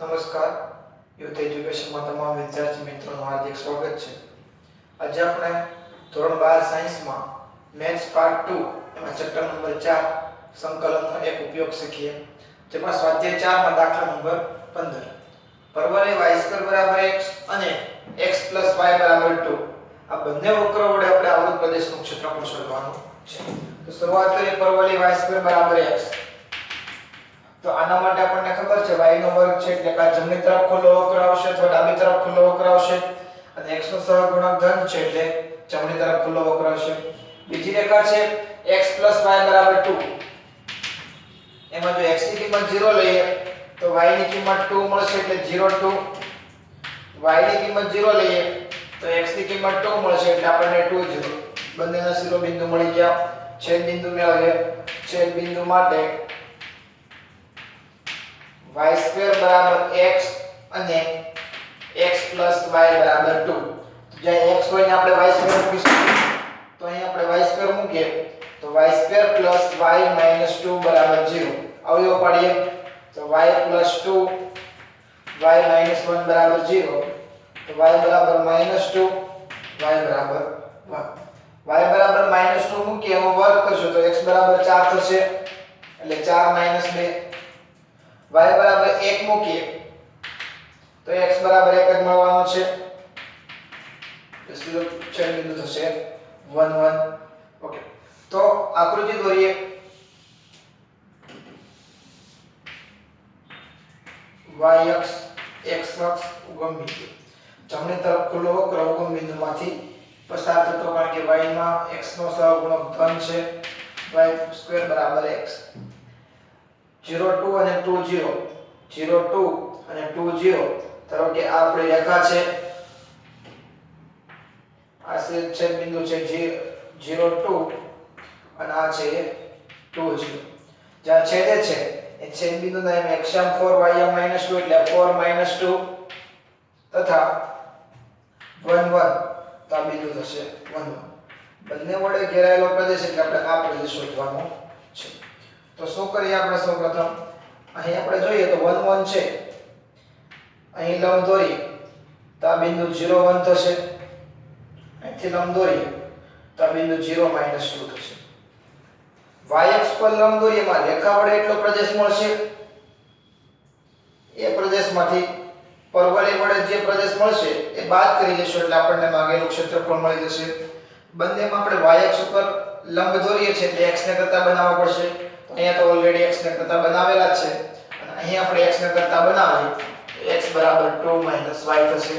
નમસ્કાર યુથ એજ્યુકેશનમાં તમામ વિદ્યાર્થી મિત્રોનું હાર્દિક સ્વાગત છે। આજે આપણે ધોરણ 12 સાયન્સમાં મેથ્સ પાર્ટ 2 એમાં ચેપ્ટર નંબર 4 સંકલનનો એક ઉપયોગ શીખીએ, જેમાં સ્વાધ્યાય 4 માં દાખલા નંબર 15 પરવલય y² x અને x + y = 2 આ બંને વક્રો વડે આપણે આવૃત પ્રદેશનું ક્ષેત્રફળ શોધવાનું છે। તો શરૂઆત કરીએ પરવલય y² x। તો આના માટે આપણને ખબર છે y નો વર્ગ છે એટલે કે જમણી તરફ ખુલ્લો વક્ર આવશે અથવા ડાબી તરફ ખુલ્લો વક્ર આવશે, અને x નો સહગુણક ધન છે એટલે જમણી તરફ ખુલ્લો વક્ર આવશે। બીજી રેખા છે x + y = 2। એમાં જો x ની કિંમત 0 લઈએ તો y ની કિંમત 2 મળશે એટલે 0 2, y ની કિંમત 0 લઈએ તો x ની કિંમત 2 મળશે એટલે આપણને 2 0। બંનેના શિરોબિંદુ મળી ગયા। છેદ બિંદુ મેળવીએ। છેદ બિંદુ માટે y² x અને x + y = 2। જ્યાં x હોય ને આપણે y² મૂકીશું, તો અહીં આપણે y² મૂકીએ તો y² + y - 2 = 0। અવયવ પાડીએ તો y + 2 y - 1 = 0, તો y = -2 y = 1। y = -2 મૂકીએ એનો વર્ગ કરશો તો x = 4 થશે એટલે 4 - 2। y = 1 મૂકીએ તો x = 1 જ મળવાનો છે, તો સીધો છેદ બિંદુ થશે 1 1। ઓકે, તો આકૃતિ દોરીએ। y અક્ષ x અક્ષ ઉગમ બિંદુ, જમણી તરફ ખુલ્લો વક્ર ઉગમ બિંદુમાંથી પસાર થતો, કારણ કે y માં x નો સહગુણક ધન છે, y² = x। 0 2 અને 2 0, 0 2 અને 2 0, ધારો કે આ આપણી રેખા છે, આ છેદ બિંદુ છે 0 2 અને આ છે 2 0। જ્યાં છેદે છે એ છેદ બિંદુના એમ x 4 y - 2 એટલે 4 - 2 તથા 1 1, તો આ બિંદુ થશે 1 1। બંને વડે ઘેરાયેલો પ્રદેશ એટલે આપણે આ પ્રદેશ શોધવાનો છે। તો શું કરીએ આપણે સૌપ્રથમ અહીં આપણે જોઈએ તો 1 1 છે, અહીં લંબ દોરીએ તો આ બિંદુ 0 1 થશે, અહીંથી લંબ દોરીએ તો આ બિંદુ 0 - 2 થશે। y અક્ષ પર લંબ દોરીએ માં રેખા વડે એટલો પ્રદેશ મળશે, એ પ્રદેશમાંથી પરવલય વડે જે પ્રદેશ મળશે એ બાદ કરી દેશો એટલે આપણને માંગેલું ક્ષેત્રફળ મળી જશે। બંનેમાં આપણે y અક્ષ પર લંબ દોરીએ છીએ એટલે x ને કરતા બનાવવા પડશે, તો અહીંયા તો ઓલરેડી x ને કરતા બનાવેલા છે, અને અહીં આપણે x ને કરતા બનાવીએ તો x = 2 - y થશે।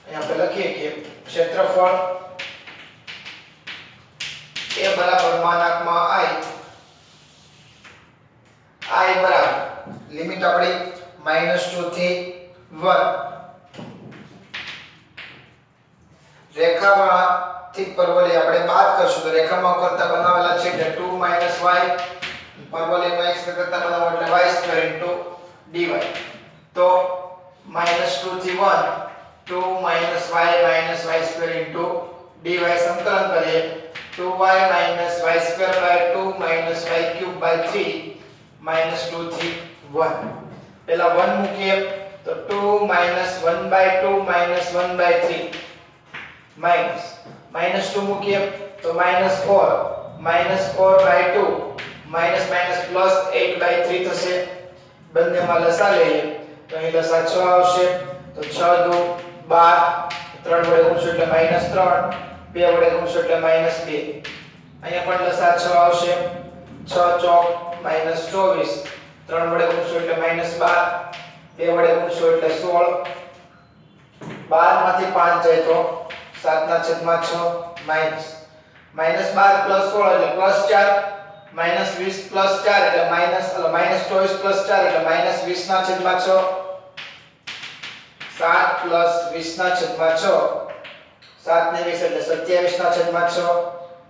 અહીં આપણે લખીએ કે ક્ષેત્રફળ a I લિમિટ આપણી -2 થી 1, રેખામાંથી પરવલય આપણે બાદ કરશું તો રેખામાં કરતા બનાવેલા છે એટલે 2 - y, પરવલયમાં x કરતા બનાવો એટલે y² dy, તો -2 થી 1 2 - y - y² dy સંકલન કરીએ 2y - y² 2 - y³ 3 -2 થી 1। પેલા 1 મૂકીએ તો 2 - 1/2 - 1/3 -2 મૂકીએ તો -4 -4/2 +8/3 થશે। બંનેમાં લસા લઈએ તો અહીં લસા 6 આવશે, તો 6 દુ 12, 3 વડે ગુણશો એટલે -3, 2 વડે ગુણશો એટલે -2। અહીંયા પણ લસા 6 આવશે, 6 ચોક -24, 3 વડે ગુણશો એટલે -12, 2 વડે ગુણશો એટલે 16, 12 માંથી 5 જાય તો 7/6 માઈનસ -12 + 16 એટલે +4, -20 + 4 એટલે -24 + 4 એટલે -20/6, 7 + 20/6, 7 ને 20 એટલે 27/6,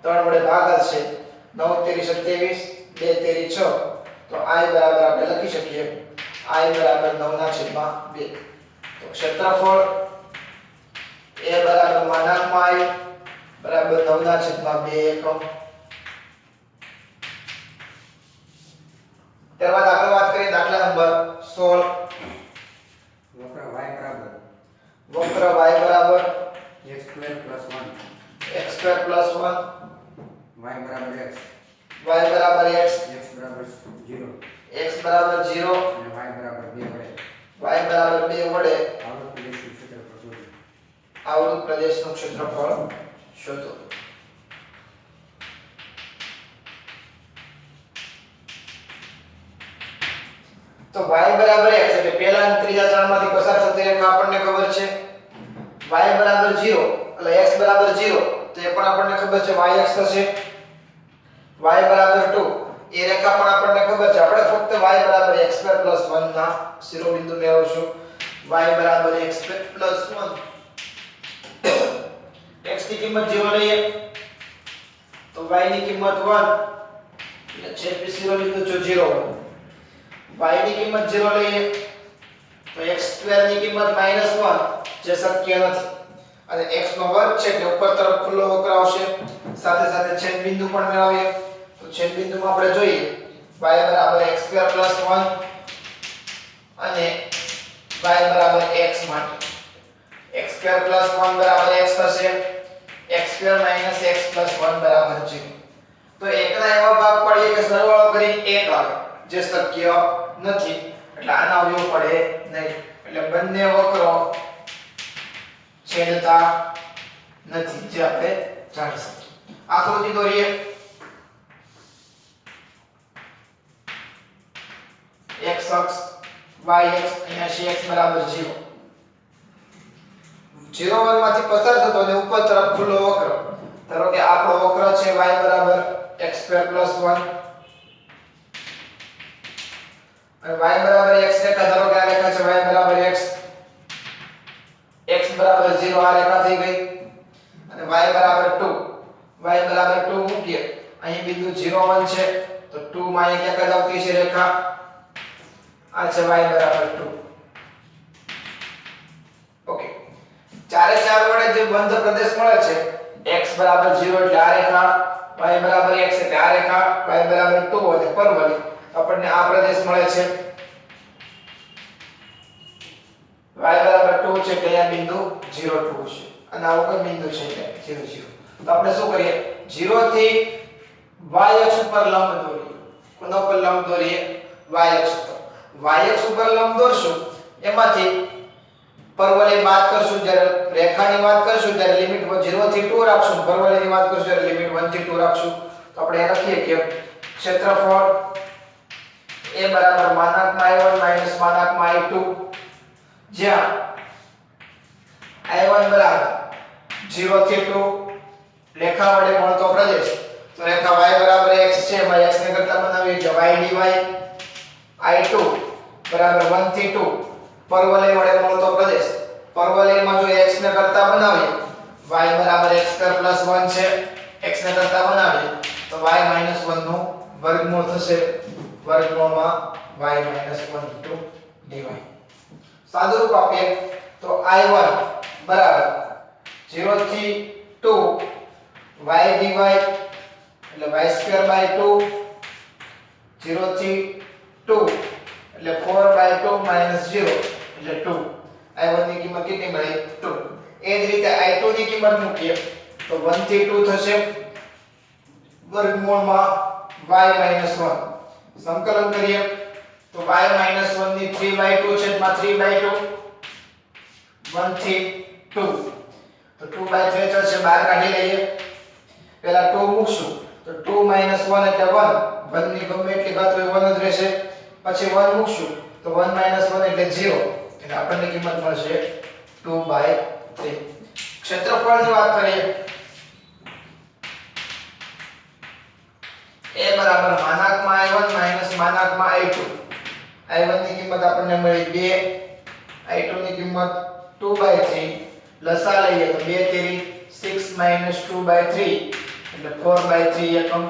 3 વડે ભાગાકાર છે, 9 તેરી 27, 2 તેરી 6, તો I બરાબર આપણે લખી શકીએ I = 9/2। તો ક્ષેત્રફળ a = I = 9/2 એકમ। ત્યારબાદ આગળ વાત કરીએ દાખલા નંબર 16। 0 અને y બરાબર 2 વડે y બરાબર 2 વડે આવૃત પ્રદેશનું ક્ષેત્રફળ શોધો. આવૃત પ્રદેશનું ક્ષેત્રફળ શોધો. તો y બરાબર x એટલે પહેલા અને ત્રીજા ચરણમાંથી પસાર થતી રેખા આપણને ખબર છે. y બરાબર 0 એટલે x બરાબર 0 તો એ પણ આપણને ખબર છે yx થશે. y બરાબર 2 એ રેખા પણ આપણને ખબર છે. આપણે ફક્ત y બરાબર x2 1 ના શિરોબિંદુ મેળવશું. y બરાબર x2 1 x ની કિંમત 0 લઈએ તો y ની કિંમત 1 એટલે છેદ શિરોબિંદુ જો 0 y ની કિંમત 0 લઈએ તો x2 ની કિંમત -1 જે શક્ય નથી અને x નો વર્ગ છે એટલે ઉપર તરફ ખુલ્લો વક્ર આવશે. સાથે સાથે છેદ બિંદુ પણ મેળવીએ તો છેદ બિંદુમાં આપણે જોઈએ y બરાબર x2 1 અને y બરાબર x માટે x2 1 બરાબર x થશે. x2 x 1 બરાબર 0. તો એકના એવા ભાગ પડીએ કે સરવાળો કરીને 1 આવે જે શક્ય નથી એટલે આના અવયવ પડે નહીં. એટલે બંને વક્રો છેદતા નથી જે આપણે જાણી શકીએ. આકૃતિ દોરીએ. x અક્ષ y અક્ષ અહીંયા છે x બરાબર 0 0 1 માંથી પસાર થતો અને ઉપર તરફ ખુલ્લો વક્ર. ધારો કે આપણો વક્ર છે y બરાબર x2 1 અને y બરાબર x રેખા. ધારો કે આ રેખા છે y બરાબર x બરાબર 0 આ રેખા થઈ ગઈ અને y બરાબર 2 y બરાબર 2 મૂકીએ. અહીં બિંદુ 0 1 છે તો 2 માં અહીંયા ક્યાં આવતી છે રેખા આ છે y બરાબર 2. ઓકે ચારે ચાર વડે જે બંધ પ્રદેશ મળે છે x બરાબર 0 એટલે આ રેખા y બરાબર x એટલે આ રેખા y બરાબર 2 અને પરવળી આપણને આ પ્રદેશ મળે છે. y બરાબર 2 છે એટલે આ બિંદુ 0 2 છે અને આ કોઈ બિંદુ છે એટલે 0 0. તો આપણે શું કરીએ 0 થી y અક્ષ ઉપર લંબ દોરીએ. કોના ઉપર લંબ દોરીએ y અક્ષ ઉપર. y અક્ષ ઉપર લંબ દોરશું એમાંથી પરવલય બાદ કરશું. જ્યારે રેખાની વાત કરશું ત્યારે લિમિટ 0 થી 2 રાખશું. પરવલયની વાત કરશું ત્યારે લિમિટ 1 થી 2 રાખશું. તો આપણે એ લખીએ કે ક્ષેત્રફળ a બરાબર -i1 - i2 જ્યાં i1 બરાબર 0 થી 2 રેખા વડે મળતો પ્રદેશ. તો રેખા y બરાબર x છે એમાં x ને કરતા બનાવીએ એટલે y dy i2 બરાબર 1 થી 2 પરવલય વડે મળતો પ્રદેશ. પરવલયમાં જો x ને કરતા બનાવીએ y બરાબર x2 1 છે x ને કરતા બનાવીએ તો y - 1 નું વર્ગમૂળ થશે. વર્ગમૂળમાં y - 1 dy. સાદુરૂપ આપીએ તો i1 બરાબર 0 થી 2 y dy એટલે y2/2 0 થી 2 એટલે 4/2 - 0 એટલે 2. i1 ની કિંમત કેટલી મળી 2. એ જ રીતે i2 ની કિંમત મૂકીએ તો 1 થી 2 થશે. વર્ગમૂળમાં y - 1 સંકલન કરીએ તો y - 1 ની 3/2 છેદમાં 3/2 1 થી 2 તો 2/3 થશે. બહાર કાઢી લઈએ. પહેલા 2 મૂકશું તો 2 - 1 એટલે 1 1 ની ગમે એટલી ઘાત હોય 1 જ રહેશે. પછી 1 મૂકશું તો 1 - 1 એટલે 0 એટલે આપણને કિંમત મળશે 2/3. ક્ષેત્રફળની વાત કરીએ a બરાબર -i1 - i2. i1 ની કિંમત આપણને મળી 2 i2 ની કિંમત 2/3 લસા લઈએ તો 2 તેરી 6 - 2/3 એટલે 4/3 એકમ